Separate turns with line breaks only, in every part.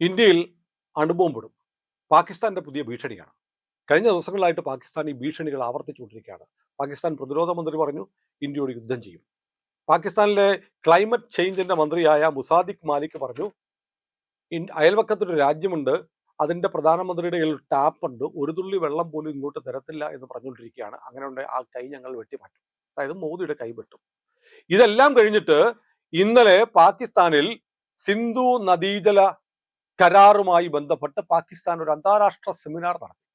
ഇന്ത്യയിൽ അണുബോംബിടും. പാകിസ്ഥാന്റെ പുതിയ ഭീഷണിയാണ്. കഴിഞ്ഞ ദിവസങ്ങളിലായിട്ട് പാകിസ്ഥാൻ ഈ ഭീഷണികൾ ആവർത്തിച്ചുകൊണ്ടിരിക്കുകയാണ്. പാകിസ്ഥാൻ പ്രതിരോധ മന്ത്രി പറഞ്ഞു ഇന്ത്യയോട് യുദ്ധം ചെയ്യും. പാകിസ്ഥാനിലെ ക്ലൈമറ്റ് ചേഞ്ചിന്റെ മന്ത്രിയായ മുസാദിഖ് മാലിക് പറഞ്ഞു അയൽവക്കത്തൊരു രാജ്യമുണ്ട്, അതിന്റെ പ്രധാനമന്ത്രിയുടെ കയ്യിൽ ടാപ്പ് ഉണ്ട്, ഒരു തുള്ളി വെള്ളം പോലും ഇങ്ങോട്ട് തരത്തില്ല എന്ന് പറഞ്ഞുകൊണ്ടിരിക്കുകയാണ്. അങ്ങനെ ഉണ്ട്, ആ കൈ ഞങ്ങൾ വെട്ടിമാറ്റും. അതായത് മോദിയുടെ കൈ വെട്ടും. ഇതെല്ലാം കഴിഞ്ഞിട്ട് ഇന്നലെ പാകിസ്ഥാനിൽ സിന്ധു നദീജല കരാറുമായി ബന്ധപ്പെട്ട് പാകിസ്ഥാൻ ഒരു അന്താരാഷ്ട്ര സെമിനാർ നടത്തി.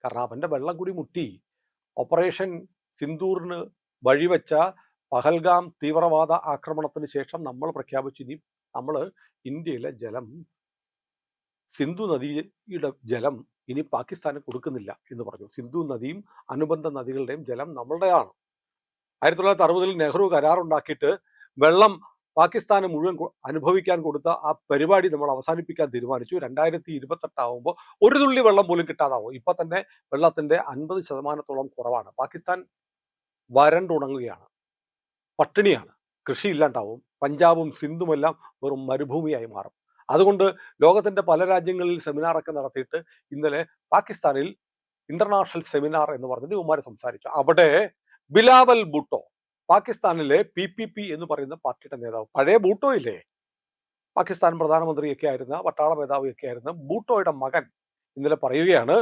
കാരണം അവന്റെ വെള്ളം കൂടി മുട്ടി ഓപ്പറേഷൻ സിന്ദൂറിന് വഴിവെച്ച പഹൽഗാം തീവ്രവാദ ആക്രമണത്തിന് ശേഷം നമ്മൾ പ്രഖ്യാപിച്ചു, ഇനി നമ്മൾ ഇന്ത്യയിലെ ജലം, സിന്ധു നദിയുടെ ജലം ഇനി പാകിസ്ഥാന് കൊടുക്കുന്നില്ല എന്ന് പറഞ്ഞു. സിന്ധു നദിയും അനുബന്ധ നദികളുടെയും ജലം നമ്മളുടെയാണ്. 1960 നെഹ്റു കരാറുണ്ടാക്കിയിട്ട് വെള്ളം പാകിസ്ഥാന് മുഴുവൻ അനുഭവിക്കാൻ കൊടുത്ത ആ പരിപാടി നമ്മൾ അവസാനിപ്പിക്കാൻ തീരുമാനിച്ചു. 2028 ആകുമ്പോൾ ഒരു തുള്ളി വെള്ളം പോലും കിട്ടാതാവും. ഇപ്പൊ തന്നെ വെള്ളത്തിന്റെ 50% കുറവാണ്. പാകിസ്ഥാൻ വരണ്ടുണങ്ങുകയാണ്, പട്ടിണിയാണ്, കൃഷി ഇല്ലാണ്ടാവും. പഞ്ചാബും സിന്ധുമെല്ലാം വെറും മരുഭൂമിയായി മാറും. അതുകൊണ്ട് ലോകത്തിന്റെ പല രാജ്യങ്ങളിൽ സെമിനാറൊക്കെ നടത്തിയിട്ട് ഇന്നലെ പാകിസ്ഥാനിൽ ഇന്റർനാഷണൽ സെമിനാർ എന്ന് പറഞ്ഞിട്ട് ഇവന്മാർ സംസാരിച്ചു. അവിടെ ബിലാവൽ ഭൂട്ടോ, പാകിസ്ഥാനിലെ PPP എന്ന് പറയുന്ന പാർട്ടിയുടെ നേതാവ്, പഴയ ഭൂട്ടോ ഇല്ലേ, പാകിസ്ഥാൻ പ്രധാനമന്ത്രിയൊക്കെ ആയിരുന്ന, പട്ടാള മേധാവിയൊക്കെ ആയിരുന്ന ഭൂട്ടോയുടെ മകൻ ഇന്നലെ പറയുകയാണ്,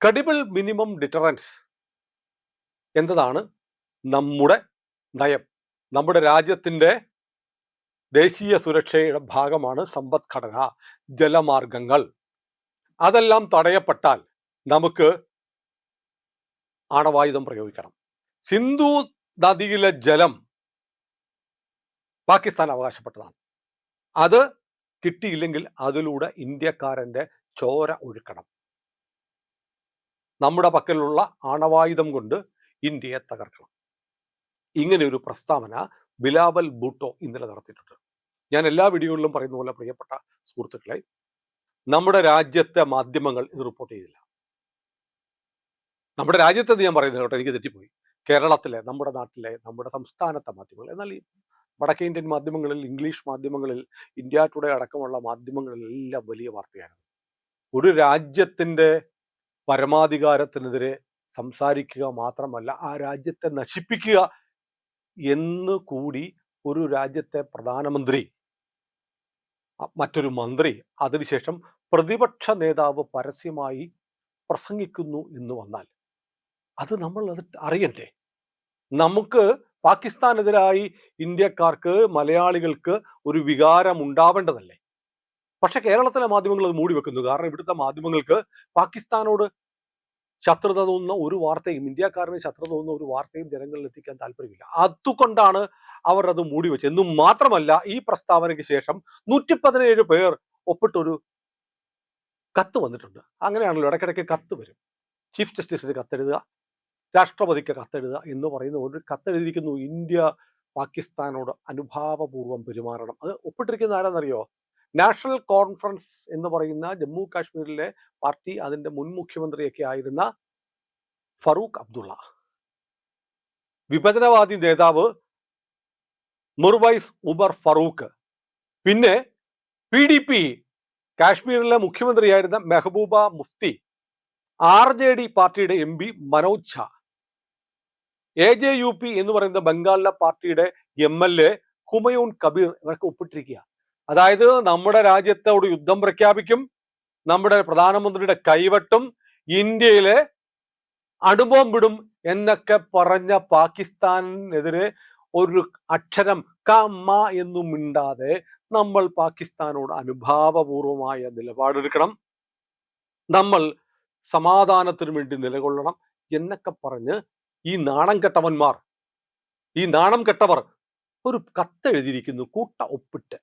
ക്രെഡിബിൾ മിനിമം ഡിറ്ററൻസ് എന്നതാണ് നമ്മുടെ നയം. നമ്മുടെ രാജ്യത്തിന്റെ ദേശീയ സുരക്ഷയുടെ ഭാഗമാണ് സമ്പദ്ഘടന, ജലമാർഗങ്ങൾ. അതെല്ലാം തടയപ്പെട്ടാൽ നമുക്ക് ആണവായുധം പ്രയോഗിക്കണം. സിന്ധു നദിയിലെ ജലം പാകിസ്ഥാൻ അവകാശപ്പെട്ടതാണ്. അത് കിട്ടിയില്ലെങ്കിൽ അതിലൂടെ ഇന്ത്യക്കാരന്റെ ചോര ഒഴുക്കണം. നമ്മുടെ പക്കലുള്ള ആണവായുധം കൊണ്ട് ഇന്ത്യയെ തകർക്കണം. ഇങ്ങനെ ഒരു പ്രസ്താവന ബിലാവൽ ഭൂട്ടോ ഇന്നലെ നടത്തിയിട്ടുണ്ട്. ഞാൻ എല്ലാ വീഡിയോകളിലും പറയുന്ന പോലെ, പ്രിയപ്പെട്ട സുഹൃത്തുക്കളെ, നമ്മുടെ രാജ്യത്തെ മാധ്യമങ്ങൾ ഇത് റിപ്പോർട്ട് ചെയ്തില്ല. നമ്മുടെ രാജ്യത്തെ ഞാൻ പറയുന്നത് കേട്ടോ, എനിക്ക് തെറ്റിപ്പോയി. കേരളത്തിലെ, നമ്മുടെ നാട്ടിലെ, നമ്മുടെ സംസ്ഥാനത്തെ മാധ്യമങ്ങൾ. എന്നാൽ ഈ വടക്കേ ഇന്ത്യൻ മാധ്യമങ്ങളിൽ, ഇംഗ്ലീഷ് മാധ്യമങ്ങളിൽ, ഇന്ത്യ ടുഡേ അടക്കമുള്ള മാധ്യമങ്ങളിലെല്ലാം വലിയ വാർത്തയാണ്. ഒരു രാജ്യത്തിൻ്റെ പരമാധികാരത്തിനെതിരെ സംസാരിക്കുക മാത്രമല്ല, ആ രാജ്യത്തെ നശിപ്പിക്കുക എന്ന് കൂടി ഒരു രാജ്യത്തെ പ്രധാനമന്ത്രി, മറ്റൊരു മന്ത്രി, അതിനുശേഷം പ്രതിപക്ഷ നേതാവ് പരസ്യമായി പ്രസംഗിക്കുന്നു എന്ന് വന്നാൽ അത് നമ്മൾ അറിയണ്ടേ? നമുക്ക് പാകിസ്ഥാനെതിരായി ഇന്ത്യക്കാർക്ക്, മലയാളികൾക്ക് ഒരു വികാരം ഉണ്ടാവേണ്ടതല്ലേ? പക്ഷെ കേരളത്തിലെ മാധ്യമങ്ങൾ അത് മൂടി വെക്കുന്നു. കാരണം ഇവിടുത്തെ മാധ്യമങ്ങൾക്ക് പാകിസ്ഥാനോട് ശത്രുത തോന്നുന്ന ഒരു വാർത്തയും, ഇന്ത്യക്കാരന് ശത്രുത തോന്നുന്ന ഒരു വാർത്തയും ജനങ്ങളിൽ എത്തിക്കാൻ താല്പര്യമില്ല. അതുകൊണ്ടാണ് അവർ അത് മൂടി വെച്ചത്. എന്നും മാത്രമല്ല, ഈ പ്രസ്താവനയ്ക്ക് ശേഷം 117 പേർ ഒപ്പിട്ടൊരു കത്ത് വന്നിട്ടുണ്ട്. അങ്ങനെയാണല്ലോ, ഇടയ്ക്കിടയ്ക്ക് കത്ത് വരും. ചീഫ് ജസ്റ്റിസിന് കത്തെഴുതുക, രാഷ്ട്രപതിക്ക് കത്തെഴുതുക എന്ന് പറയുന്ന ഒരു കത്തെഴുതിയിരിക്കുന്നു, ഇന്ത്യ പാകിസ്ഥാനോട് അനുഭാവപൂർവ്വം പെരുമാറണം. അത് ഒപ്പിട്ടിരിക്കുന്ന ആരാന്നറിയോ? നാഷണൽ കോൺഫറൻസ് എന്ന് പറയുന്ന ജമ്മു കാശ്മീരിലെ പാർട്ടി, അതിന്റെ മുൻ മുഖ്യമന്ത്രിയൊക്കെ ആയിരുന്ന ഫറൂഖ് അബ്ദുള്ള, വിഭജനവാദി നേതാവ് മിർവൈസ് ഉമർ ഫറൂഖ്, പിന്നെ PDP കാശ്മീരിലെ മുഖ്യമന്ത്രിയായിരുന്ന മെഹബൂബ മുഫ്തി, RJD പാർട്ടിയുടെ MP മനോജ് ഝാ, AJUP എന്ന് പറയുന്ന ബംഗാളിലെ പാർട്ടിയുടെ MLA ഹുമയൂൺ കബീർ, ഇവരൊക്കെ ഒപ്പിട്ടിരിക്കുക. അതായത് നമ്മുടെ രാജ്യത്തോട് യുദ്ധം പ്രഖ്യാപിക്കും, നമ്മുടെ പ്രധാനമന്ത്രിയുടെ കൈവെട്ടും, ഇന്ത്യയിലെ അണുബോംബിടും എന്നൊക്കെ പറഞ്ഞ പാകിസ്ഥാനെതിരെ ഒരു അക്ഷരം കമ്മ എന്നും മിണ്ടാതെ നമ്മൾ പാകിസ്ഥാനോട് അനുഭാവപൂർവമായ നിലപാടെടുക്കണം, നമ്മൾ സമാധാനത്തിന് വേണ്ടി നിലകൊള്ളണം എന്നൊക്കെ പറഞ്ഞ് ഈ നാണം കെട്ടവന്മാർ, ഈ നാണം കെട്ടവർ ഒരു കത്തെഴുതിയിരിക്കുന്നു, കൂട്ട ഒപ്പിട്ട്.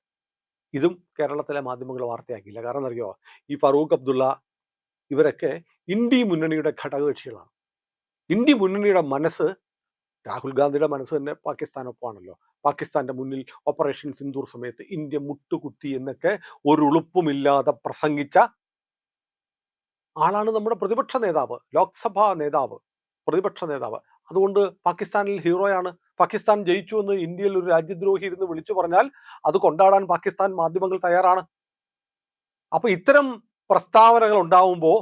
ഇതും കേരളത്തിലെ മാധ്യമങ്ങൾ വാർത്തയാക്കിയില്ല. കാരണം അറിയോ, ഈ ഫറൂഖ് അബ്ദുള്ള ഇവരൊക്കെ ഇന്ത്യ മുന്നണിയുടെ ഘടകകക്ഷികളാണ്. ഇന്ത്യ മുന്നണിയുടെ മനസ്സ്, രാഹുൽ ഗാന്ധിയുടെ മനസ്സ് തന്നെ പാകിസ്ഥാനൊപ്പമാണല്ലോ. പാകിസ്ഥാന്റെ മുന്നിൽ ഓപ്പറേഷൻ സിന്ദൂർ സമയത്ത് ഇന്ത്യ മുട്ടുകുത്തി എന്നൊക്കെ ഒരു ഉളുപ്പുമില്ലാതെ പ്രസംഗിച്ച ആളാണ് നമ്മുടെ പ്രതിപക്ഷ നേതാവ്, ലോക്സഭാ നേതാവ്, പ്രതിപക്ഷ നേതാവ്. അതുകൊണ്ട് പാകിസ്ഥാനിൽ ഹീറോയാണ്. പാകിസ്ഥാൻ ജയിച്ചു എന്ന് ഇന്ത്യയിൽ ഒരു രാജ്യദ്രോഹി ഇരുന്ന് വിളിച്ചു പറഞ്ഞാൽ അത് കൊണ്ടാടാൻ പാകിസ്ഥാൻ മാധ്യമങ്ങൾ തയ്യാറാണ്. അപ്പൊ ഇത്തരം പ്രസ്താവനകൾ ഉണ്ടാവുമ്പോൾ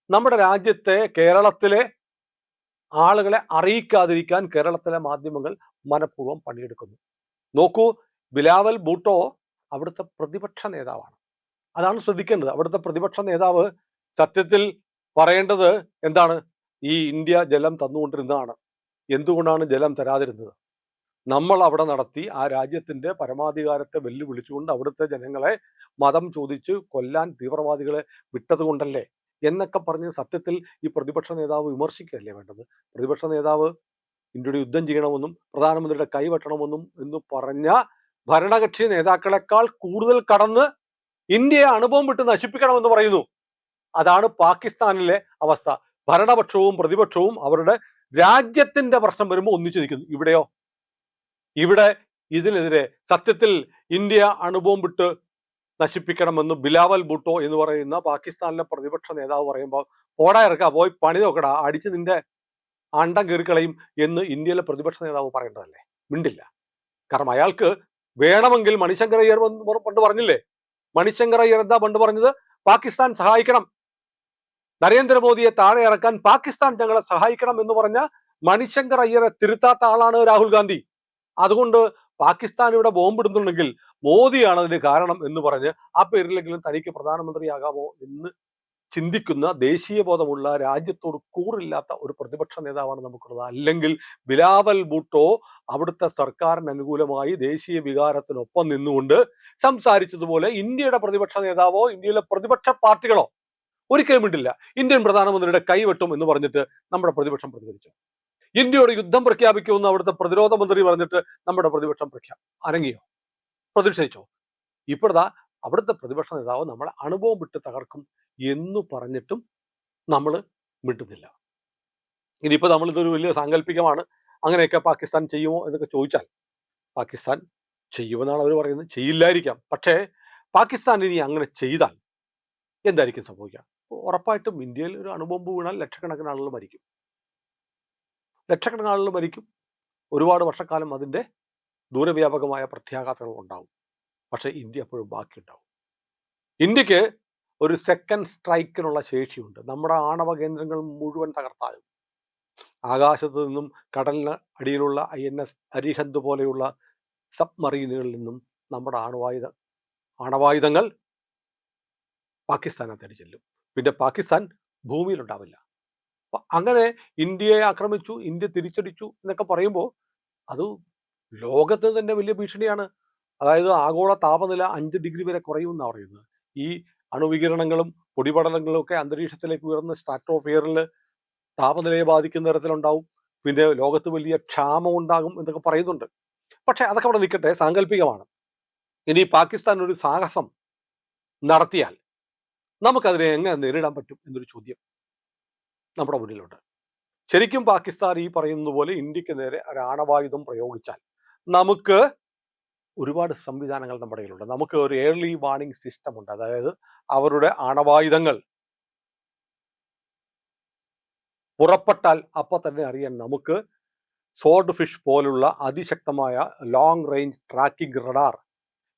നമ്മുടെ രാജ്യത്തെ, കേരളത്തിലെ ആളുകളെ അറിയിക്കാതിരിക്കാൻ കേരളത്തിലെ മാധ്യമങ്ങൾ മനഃപൂർവ്വം പണിയെടുക്കുന്നു. നോക്കൂ, ബിലാവൽ ഭൂട്ടോ അവിടുത്തെ പ്രതിപക്ഷ നേതാവാണ്. അതാണ് ശ്രദ്ധിക്കേണ്ടത്. അവിടുത്തെ പ്രതിപക്ഷ നേതാവ് സത്യത്തിൽ പറയേണ്ടത് എന്താണ്? ഈ ഇന്ത്യ ജലം തന്നുകൊണ്ടിരുന്നതാണ്, എന്തുകൊണ്ടാണ് ജലം തരാതിരുന്നത്? നമ്മൾ അവിടെ നടത്തി ആ രാജ്യത്തിന്റെ പരമാധികാരത്തെ വെല്ലുവിളിച്ചുകൊണ്ട് അവിടുത്തെ ജനങ്ങളെ മതം ചോദിച്ച് കൊല്ലാൻ തീവ്രവാദികളെ വിട്ടത് കൊണ്ടല്ലേ എന്നൊക്കെ പറഞ്ഞ് സത്യത്തിൽ ഈ പ്രതിപക്ഷ നേതാവ് വിമർശിക്കുകയല്ലേ വേണ്ടത്? പ്രതിപക്ഷ നേതാവ് ഇന്ത്യയുടെ യുദ്ധം ചെയ്യണമെന്നും പ്രധാനമന്ത്രിയുടെ കൈവെട്ടണമെന്നും എന്ന് പറഞ്ഞ ഭരണകക്ഷി നേതാക്കളെക്കാൾ കൂടുതൽ കടന്ന് ഇന്ത്യയെ അണുബോംബിട്ട് നശിപ്പിക്കണമെന്ന് പറയുന്നു. അതാണ് പാകിസ്ഥാനിലെ അവസ്ഥ. ഭരണപക്ഷവും പ്രതിപക്ഷവും അവരുടെ രാജ്യത്തിന്റെ പ്രശ്നം വരുമ്പോൾ ഒന്നിച്ചു നിൽക്കുന്നു. ഇവിടെയോ? ഇവിടെ ഇതിനെതിരെ സത്യത്തിൽ ഇന്ത്യ അണുബോംബിട്ട് നശിപ്പിക്കണമെന്ന് ബിലാവൽ ഭൂട്ടോ എന്ന് പറയുന്ന പാകിസ്ഥാനിലെ പ്രതിപക്ഷ നേതാവ് പറയുമ്പോൾ പോടാ ഇറക്കുക, പോയി പണി നോക്കടാ, അടിച്ച് നിന്റെ അണ്ടം കീറിക്കളയും എന്ന് ഇന്ത്യയിലെ പ്രതിപക്ഷ നേതാവ് പറയേണ്ടതല്ലേ? മിണ്ടില്ല. കാരണം അയാൾക്ക് വേണമെങ്കിൽ മണിശങ്കർ അയ്യർ പണ്ട് പറഞ്ഞില്ലേ, മണിശങ്കർ അയ്യർ എന്താ പണ്ട് പറഞ്ഞത്? പാകിസ്ഥാൻ സഹായിക്കണം, നരേന്ദ്രമോദിയെ താഴെ ഇറക്കാൻ പാകിസ്ഥാൻ ഞങ്ങളെ സഹായിക്കണം എന്ന് പറഞ്ഞ മണിശങ്കർ അയ്യരെ തിരുത്താത്ത ആളാണ് രാഹുൽ ഗാന്ധി. അതുകൊണ്ട് പാകിസ്ഥാൻ ഇവിടെ ബോംബിടുന്നുണ്ടെങ്കിൽ മോദിയാണ് അതിന് കാരണം എന്ന് പറഞ്ഞ് ആ പേരിലെങ്കിലും തനിക്ക് പ്രധാനമന്ത്രിയാകാമോ എന്ന് ചിന്തിക്കുന്ന, ദേശീയ ബോധമുള്ള, രാജ്യത്തോട് കൂറില്ലാത്ത ഒരു പ്രതിപക്ഷ നേതാവാണ് നമുക്കുള്ളത്. അല്ലെങ്കിൽ ബിലാവൽ ഭൂട്ടോ അവിടുത്തെ സർക്കാരിന് അനുകൂലമായി ദേശീയ വികാരത്തിനൊപ്പം നിന്നുകൊണ്ട് സംസാരിച്ചതുപോലെ ഇന്ത്യയുടെ പ്രതിപക്ഷ നേതാവോ ഇന്ത്യയിലെ പ്രതിപക്ഷ പാർട്ടികളോ ഒരിക്കലും മിണ്ടില്ല. ഇന്ത്യൻ പ്രധാനമന്ത്രിയുടെ കൈവെട്ടും എന്ന് പറഞ്ഞിട്ട് നമ്മുടെ പ്രതിപക്ഷം പ്രതികരിച്ചു. ഇന്ത്യയോട് യുദ്ധം പ്രഖ്യാപിക്കുമെന്ന് അവിടുത്തെ പ്രതിരോധ മന്ത്രി പറഞ്ഞിട്ട് നമ്മുടെ പ്രതിപക്ഷം അനങ്ങിയോ? പ്രതിഷേധിച്ചോ? ഇപ്പോഴതാ അവിടുത്തെ പ്രതിപക്ഷ നേതാവ് നമ്മളെ അണുബോംബിട്ട് തകർക്കും എന്ന് പറഞ്ഞിട്ടും നമ്മൾ മിണ്ടുന്നില്ല. ഇനിയിപ്പോൾ നമ്മളിതൊരു വലിയ സാങ്കല്പികമാണ്, അങ്ങനെയൊക്കെ പാകിസ്ഥാൻ ചെയ്യുമോ എന്നൊക്കെ ചോദിച്ചാൽ പാകിസ്ഥാൻ ചെയ്യുമെന്നാണ് അവർ പറയുന്നത്. ചെയ്യില്ലായിരിക്കാം. പക്ഷേ പാകിസ്ഥാൻ ഇനി അങ്ങനെ ചെയ്താൽ എന്തായിരിക്കും സംഭവിക്കുക? ഉറപ്പായിട്ടും ഇന്ത്യയിൽ ഒരു അണുബോംബ് വീണാൽ ലക്ഷക്കണക്കിന് ആളുകൾ മരിക്കും. ലക്ഷക്കണക്കിന് ആളുകൾ മരിക്കും. ഒരുപാട് വർഷക്കാലം അതിൻ്റെ ദൂരവ്യാപകമായ പ്രത്യാഘാതങ്ങൾ ഉണ്ടാവും. പക്ഷേ ഇന്ത്യ എപ്പോഴും ബാക്കിയുണ്ടാവും. ഇന്ത്യക്ക് ഒരു സെക്കൻഡ് സ്ട്രൈക്കിനുള്ള ശേഷിയുണ്ട്. നമ്മുടെ ആണവ കേന്ദ്രങ്ങൾ മുഴുവൻ തകർത്താലും ആകാശത്ത് നിന്നും കടലിന് അടിയിലുള്ള INS അരിഹന്ത് പോലെയുള്ള സബ്മറീനുകളിൽ നിന്നും നമ്മുടെ ആണവായുധങ്ങൾ പാകിസ്ഥാനെ തേടി ചെല്ലും. പിന്നെ പാകിസ്ഥാൻ ഭൂമിയിലുണ്ടാവില്ല. അങ്ങനെ ഇന്ത്യയെ ആക്രമിച്ചു, ഇന്ത്യ തിരിച്ചടിച്ചു എന്നൊക്കെ പറയുമ്പോൾ അത് ലോകത്തിന് തന്നെ വലിയ ഭീഷണിയാണ്. അതായത് ആഗോള താപനില 5 ഡിഗ്രി വരെ കുറയുമെന്നാണ് പറയുന്നത്. ഈ അണുവികിരണങ്ങളും പൊടിപടലങ്ങളും ഒക്കെ അന്തരീക്ഷത്തിലേക്ക് ഉയർന്ന സ്ട്രാറ്റോസ്ഫിയറിൽ താപനിലയെ ബാധിക്കുന്ന തരത്തിലുണ്ടാവും. പിന്നെ ലോകത്ത് വലിയ ക്ഷാമം ഉണ്ടാകും എന്നൊക്കെ പറയുന്നുണ്ട്. പക്ഷെ അതൊക്കെ അവിടെ നിൽക്കട്ടെ, സാങ്കല്പികമാണ്. ഇനി പാകിസ്ഥാൻ ഒരു സാഹസം നടത്തിയാൽ നമുക്കതിനെ എങ്ങനെ നേരിടാൻ പറ്റും എന്നൊരു ചോദ്യം നമ്മുടെ മുന്നിലുണ്ട്. ശരിക്കും പാകിസ്ഥാൻ ഈ പറയുന്നത് പോലെ ഇന്ത്യക്ക് നേരെ ഒരു ആണവായുധം പ്രയോഗിച്ചാൽ നമുക്ക് ഒരുപാട് സംവിധാനങ്ങൾ നമ്മുടെ കയ്യിലുണ്ട്. നമുക്ക് ഒരു ഏർലി വാർണിംഗ് സിസ്റ്റം ഉണ്ട്. അതായത് അവരുടെ ആണവായുധങ്ങൾ പുറപ്പെട്ടാൽ അപ്പോൾ തന്നെ അറിയാൻ നമുക്ക് സോർഡ് ഫിഷ് പോലുള്ള അതിശക്തമായ long range tracking radar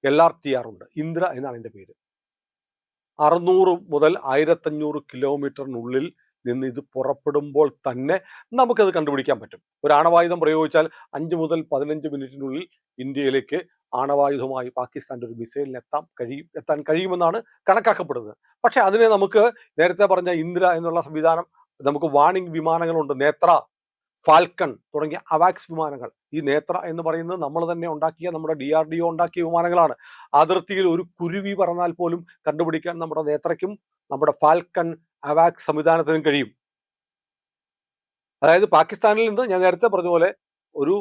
LRTR ഉണ്ട്. ഇന്ദ്ര എന്നാണ് എൻ്റെ പേര്. 600 മുതൽ 1500 കിലോമീറ്ററിനുള്ളിൽ നിന്ന് ഇത് പുറപ്പെടുമ്പോൾ തന്നെ നമുക്കത് കണ്ടുപിടിക്കാൻ പറ്റും. ഒരു ആണവായുധം പ്രയോഗിച്ചാൽ 5 മുതൽ 15 മിനിറ്റിനുള്ളിൽ ഇന്ത്യയിലേക്ക് ആണവായുധമായി പാകിസ്ഥാൻ്റെ ഒരു മിസൈലിന് എത്താൻ കഴിയുമെന്നാണ് കണക്കാക്കപ്പെടുന്നത്. പക്ഷെ അതിനെ നമുക്ക് നേരത്തെ പറഞ്ഞ ഇന്ദ്ര എന്നുള്ള സംവിധാനം, നമുക്ക് വാണിംഗ് വിമാനങ്ങളുണ്ട്, നേത്ര, ഫാൽക്കൺ തുടങ്ങിയ അവാക്സ് വിമാനങ്ങൾ. ഈ നേത്ര എന്ന് പറയുന്നത് നമ്മൾ തന്നെ ഉണ്ടാക്കിയ, നമ്മുടെ DRDO ഉണ്ടാക്കിയ വിമാനങ്ങളാണ്. അതിർത്തിയിൽ ഒരു കുരുവി പറന്നാൽ പോലും കണ്ടുപിടിക്കാൻ നമ്മുടെ നേത്രയ്ക്കും നമ്മുടെ ഫാൽക്കൺ അവാക്സ് സംവിധാനത്തിനും കഴിയും. അതായത് പാകിസ്ഥാനിൽ നിന്ന് ഞാൻ നേരത്തെ പറഞ്ഞ പോലെ ഒരു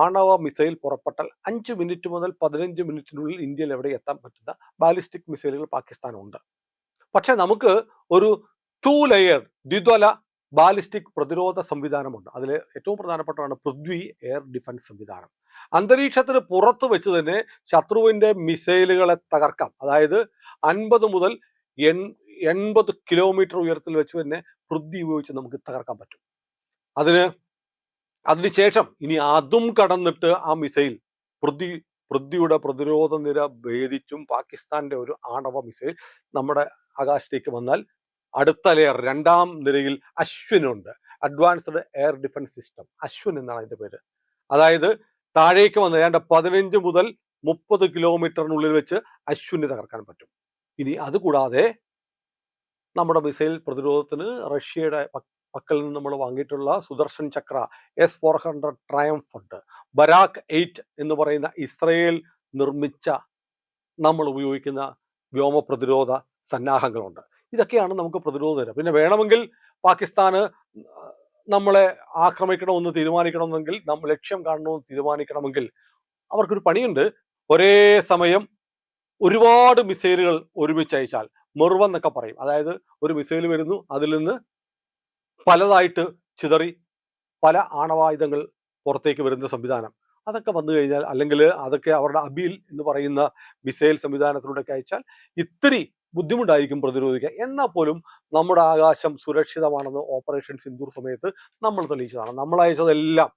ആണവ മിസൈൽ പുറപ്പെട്ടാൽ 5 മിനിറ്റ് മുതൽ 15 മിനിറ്റിനുള്ളിൽ ഇന്ത്യയിൽ എവിടെ എത്താൻ പറ്റുന്ന ബാലിസ്റ്റിക് മിസൈലുകൾ പാകിസ്ഥാനുണ്ട്. പക്ഷെ നമുക്ക് ഒരു 2 ലെയർ ദ്വിതല ബാലിസ്റ്റിക് പ്രതിരോധ സംവിധാനമുണ്ട്. അതിൽ ഏറ്റവും പ്രധാനപ്പെട്ടതാണ് പൃഥ്വി എയർ ഡിഫൻസ് സംവിധാനം. അന്തരീക്ഷത്തിന് പുറത്ത് വെച്ച് തന്നെ ശത്രുവിൻ്റെ മിസൈലുകളെ തകർക്കാം. അതായത് 50 മുതൽ 80 കിലോമീറ്റർ ഉയരത്തിൽ വെച്ച് തന്നെ പൃഥ്വി ഉപയോഗിച്ച് നമുക്ക് തകർക്കാൻ പറ്റും. അതിനുശേഷം ഇനി അതും കടന്നിട്ട് ആ മിസൈൽ പൃഥ്വി പൃഥ്വിയുടെ പ്രതിരോധ നിര ഭേദിച്ചും പാകിസ്ഥാന്റെ ഒരു ആണവ മിസൈൽ നമ്മുടെ ആകാശത്തേക്ക് വന്നാൽ അടുത്ത ലെയർ രണ്ടാം നിരയിൽ അശ്വിനുണ്ട്. Advanced air defence system, Ashwin എന്നാണ് അതിന്റെ പേര്. അതായത് താഴേക്ക് വന്ന് ഏതാണ്ട് 15 മുതൽ 30 കിലോമീറ്ററിനുള്ളിൽ വെച്ച് അശ്വിനെ തകർക്കാൻ പറ്റും. ഇനി അതുകൂടാതെ നമ്മുടെ മിസൈൽ പ്രതിരോധത്തിന് റഷ്യയുടെ പക്കൽ നിന്ന് നമ്മൾ വാങ്ങിയിട്ടുള്ള സുദർശൻ ചക്ര S-400 ട്രയംഫ് ഉണ്ട്. ബരാക്ക് 8 എന്ന് പറയുന്ന ഇസ്രയേൽ നിർമ്മിച്ച നമ്മൾ ഉപയോഗിക്കുന്ന വ്യോമ പ്രതിരോധ സന്നാഹങ്ങളുണ്ട്. ഇതൊക്കെയാണ് നമുക്ക് പ്രതിരോധ നിര. പിന്നെ വേണമെങ്കിൽ പാകിസ്ഥാന് നമ്മളെ ആക്രമിക്കണമെന്ന് തീരുമാനിക്കണമെങ്കിൽ, നമ്മൾ ലക്ഷ്യം കാണണമെന്ന് തീരുമാനിക്കണമെങ്കിൽ അവർക്കൊരു പണിയുണ്ട്. ഒരേ സമയം ഒരുപാട് മിസൈലുകൾ ഒരുമിച്ച് അയച്ചാൽ, മെർവ് എന്നൊക്കെ പറയും. അതായത് ഒരു മിസൈൽ വരുന്നു, അതിൽ നിന്ന് പലതായിട്ട് ചിതറി പല ആണവായുധങ്ങൾ പുറത്തേക്ക് വരുന്ന സംവിധാനം, അതൊക്കെ വന്നു കഴിഞ്ഞാൽ, അല്ലെങ്കിൽ അതൊക്കെ അവരുടെ അബീൽ എന്ന് പറയുന്ന മിസൈൽ സംവിധാനത്തിലൂടെയൊക്കെ അയച്ചാൽ ഇത്തിരി ബുദ്ധിമുട്ടായിരിക്കും പ്രതിരോധിക്കാൻ. എന്നാൽ പോലും നമ്മുടെ ആകാശം സുരക്ഷിതമാണെന്ന് ഓപ്പറേഷൻ സിന്ദൂർ സമയത്ത് നമ്മൾ തെളിയിച്ചതാണ്. നമ്മൾ അയച്ചതെല്ലാം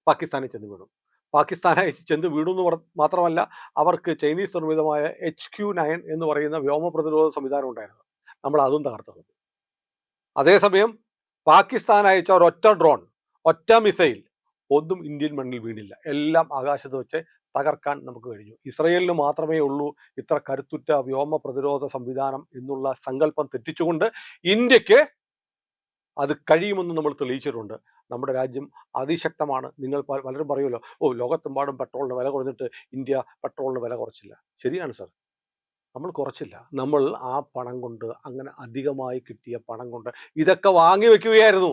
പാകിസ്ഥാനിൽ ചെന്ന് വീണു. പാകിസ്ഥാൻ അയച്ച് ചെന്ന് വീണു എന്ന് മാത്രമല്ല, അവർക്ക് ചൈനീസ് നിർമ്മിതമായ HQ-9 എന്ന് പറയുന്ന വ്യോമ പ്രതിരോധ സംവിധാനം ഉണ്ടായിരുന്നു. നമ്മൾ അതും തകർത്തത്. അതേസമയം പാകിസ്ഥാൻ അയച്ച ഒരൊറ്റ ഡ്രോൺ, ഒറ്റ മിസൈൽ ഒന്നും ഇന്ത്യൻ മണ്ണിൽ വീണില്ല. എല്ലാം ആകാശത്ത് വെച്ച് തകർക്കാൻ നമുക്ക് കഴിഞ്ഞു. ഇസ്രയേലിന് മാത്രമേ ഉള്ളൂ ഇത്ര കരുത്തുറ്റ വ്യോമ പ്രതിരോധ സംവിധാനം എന്നുള്ള സങ്കല്പം തെറ്റിച്ചുകൊണ്ട് ഇന്ത്യക്ക് അത് കഴിയുമെന്ന് നമ്മൾ തെളിയിച്ചിട്ടുണ്ട്. നമ്മുടെ രാജ്യം അതിശക്തമാണ്. നിങ്ങൾ പലരും പറയുമല്ലോ, ലോകത്തെമ്പാടും പെട്രോളിന് വില കുറഞ്ഞിട്ട് ഇന്ത്യ പെട്രോളിന് വില കുറച്ചില്ല. ശരിയാണ് സർ, നമ്മൾ കുറച്ചില്ല. നമ്മൾ ആ പണം കൊണ്ട്, അങ്ങനെ അധികമായി കിട്ടിയ പണം കൊണ്ട് ഇതൊക്കെ വാങ്ങി വെക്കുകയായിരുന്നു.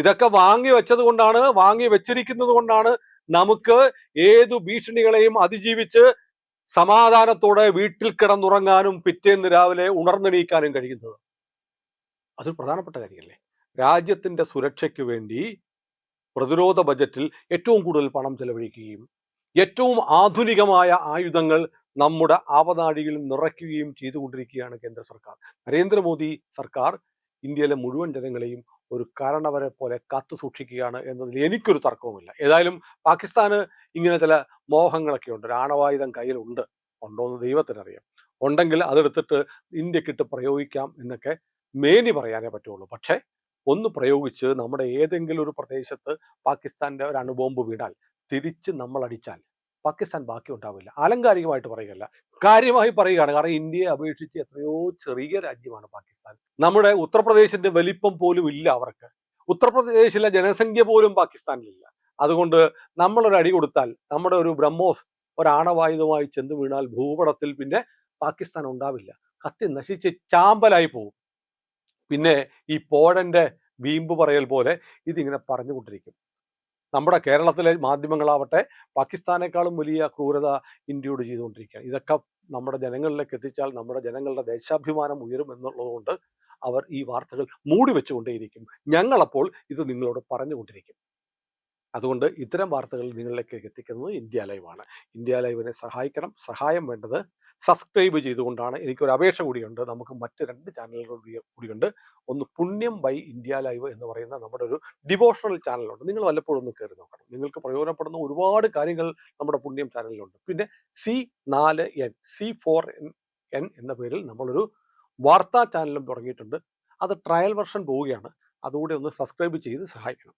ഇതൊക്കെ വാങ്ങി വെച്ചത് കൊണ്ടാണ്, വാങ്ങി വെച്ചിരിക്കുന്നത് കൊണ്ടാണ് നമുക്ക് ഏതു ഭീഷണികളെയും അതിജീവിച്ച് സമാധാനത്തോടെ വീട്ടിൽ കിടന്നുറങ്ങാനും പിറ്റേന്ന് രാവിലെ ഉണർന്നെണീക്കാനും കഴിയുന്നത്. അതൊരു പ്രധാനപ്പെട്ട കാര്യമല്ലേ? രാജ്യത്തിന്റെ സുരക്ഷയ്ക്ക് വേണ്ടി പ്രതിരോധ ബജറ്റിൽ ഏറ്റവും കൂടുതൽ പണം ചെലവഴിക്കുകയും ഏറ്റവും ആധുനികമായ ആയുധങ്ങൾ നമ്മുടെ ആവനാഴിയിൽ നിറയ്ക്കുകയും ചെയ്തുകൊണ്ടിരിക്കുകയാണ് കേന്ദ്ര സർക്കാർ. നരേന്ദ്രമോദി സർക്കാർ ഇന്ത്യയിലെ മുഴുവൻ ജനങ്ങളെയും ഒരു കാരണവരെ പോലെ കാത്തു സൂക്ഷിക്കുകയാണ് എന്നതിൽ എനിക്കൊരു തർക്കവുമില്ല. ഏതായാലും പാകിസ്ഥാന് ഇങ്ങനെ ചില മോഹങ്ങളൊക്കെ ഉണ്ട്. ഒരു ആണവായുധം കയ്യിലുണ്ട്, ഉണ്ടോ എന്ന് ദൈവത്തിനറിയാം. ഉണ്ടെങ്കിൽ അതെടുത്തിട്ട് ഇന്ത്യക്കിട്ട് പ്രയോഗിക്കാം എന്നൊക്കെ മേനി പറയാനേ പറ്റുള്ളൂ. പക്ഷേ ഒന്ന് പ്രയോഗിച്ച് നമ്മുടെ ഏതെങ്കിലും ഒരു പ്രദേശത്ത് പാകിസ്ഥാന്റെ ഒരു അണുബോംബ് വീണാൽ തിരിച്ച് നമ്മൾ അടിച്ചാൽ പാകിസ്ഥാൻ ബാക്കി ഉണ്ടാവില്ല. ആലങ്കാരികമായിട്ട് പറയുകയല്ല, കാര്യമായി പറയുകയാണ്. കാരണം ഇന്ത്യയെ അപേക്ഷിച്ച് എത്രയോ ചെറിയ രാജ്യമാണ് പാകിസ്ഥാൻ. നമ്മുടെ ഉത്തർപ്രദേശിന്റെ വലിപ്പം പോലും ഇല്ല അവർക്ക്. ഉത്തർപ്രദേശിലെ ജനസംഖ്യ പോലും പാകിസ്ഥാനിലില്ല. അതുകൊണ്ട് നമ്മളൊരു അടി കൊടുത്താൽ, നമ്മുടെ ഒരു ബ്രഹ്മോസ് ഒരാണവായുധമായി ചെന്ന് വീണാൽ ഭൂപടത്തിൽ പിന്നെ പാകിസ്ഥാൻ ഉണ്ടാവില്ല. കത്തി നശിച്ച് ചാമ്പലായി പോകും. പിന്നെ ഈ പോഴന്റെ വീമ്പ് പറയൽ പോലെ ഇതിങ്ങനെ പറഞ്ഞുകൊണ്ടിരിക്കും. നമ്മുടെ കേരളത്തിലെ മാധ്യമങ്ങളാവട്ടെ പാകിസ്ഥാനേക്കാളും വലിയ ക്രൂരത ഇന്ത്യയോട് ചെയ്തുകൊണ്ടിരിക്കുകയാണ്. ഇതൊക്കെ നമ്മുടെ ജനങ്ങളിലേക്ക് എത്തിച്ചാൽ നമ്മുടെ ജനങ്ങളുടെ ദേശാഭിമാനം ഉയരും എന്നുള്ളതുകൊണ്ട് അവർ ഈ വാർത്തകൾ മൂടി വെച്ചുകൊണ്ടേയിരിക്കും. ഞങ്ങളപ്പോൾ ഇത് നിങ്ങളോട് പറഞ്ഞുകൊണ്ടിരിക്കും. അതുകൊണ്ട് ഇത്തരം വാർത്തകൾ നിങ്ങളിലേക്ക് എത്തിക്കുന്നത് ഇന്ത്യ ലൈവാണ്. ഇന്ത്യ ലൈവിനെ സഹായിക്കണം. സഹായം വേണ്ടത് സബ്സ്ക്രൈബ് ചെയ്തുകൊണ്ടാണ്. എനിക്കൊരു അപേക്ഷ കൂടിയുണ്ട്. നമുക്ക് മറ്റ് 2 ചാനലുകൾ കൂടിയുണ്ട്. ഒന്ന് പുണ്യം ബൈ ഇന്ത്യ ലൈവ് എന്ന് പറയുന്ന നമ്മുടെ ഒരു ഡിവോഷണൽ ചാനലുണ്ട്. നിങ്ങൾ വല്ലപ്പോഴും ഒന്ന് കയറി നോക്കണം. നിങ്ങൾക്ക് പ്രയോജനപ്പെടുന്ന ഒരുപാട് കാര്യങ്ങൾ നമ്മുടെ പുണ്യം ചാനലിലുണ്ട്. പിന്നെ C4N എന്ന പേരിൽ നമ്മളൊരു വാർത്താ ചാനലും തുടങ്ങിയിട്ടുണ്ട്. അത് ട്രയൽ വെർഷൻ പോവുകയാണ്. അതുകൂടെ ഒന്ന് സബ്സ്ക്രൈബ് ചെയ്ത് സഹായിക്കണം.